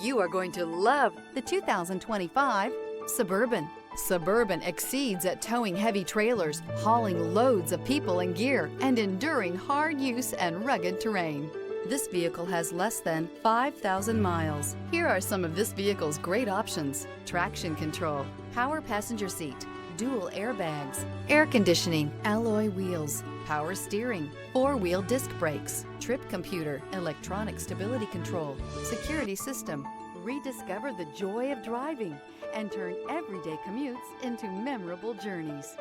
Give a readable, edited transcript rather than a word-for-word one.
You are going to love the 2025 Suburban. Suburban exceeds at towing heavy trailers, hauling loads of people and gear, and enduring hard use and rugged terrain. This vehicle has less than 5,000 miles. Here are some of this vehicle's great options: traction control, power passenger seat, dual airbags, air conditioning, alloy wheels, power steering, four-wheel disc brakes, trip computer, electronic stability control, security system. Rediscover the joy of driving and turn everyday commutes into memorable journeys.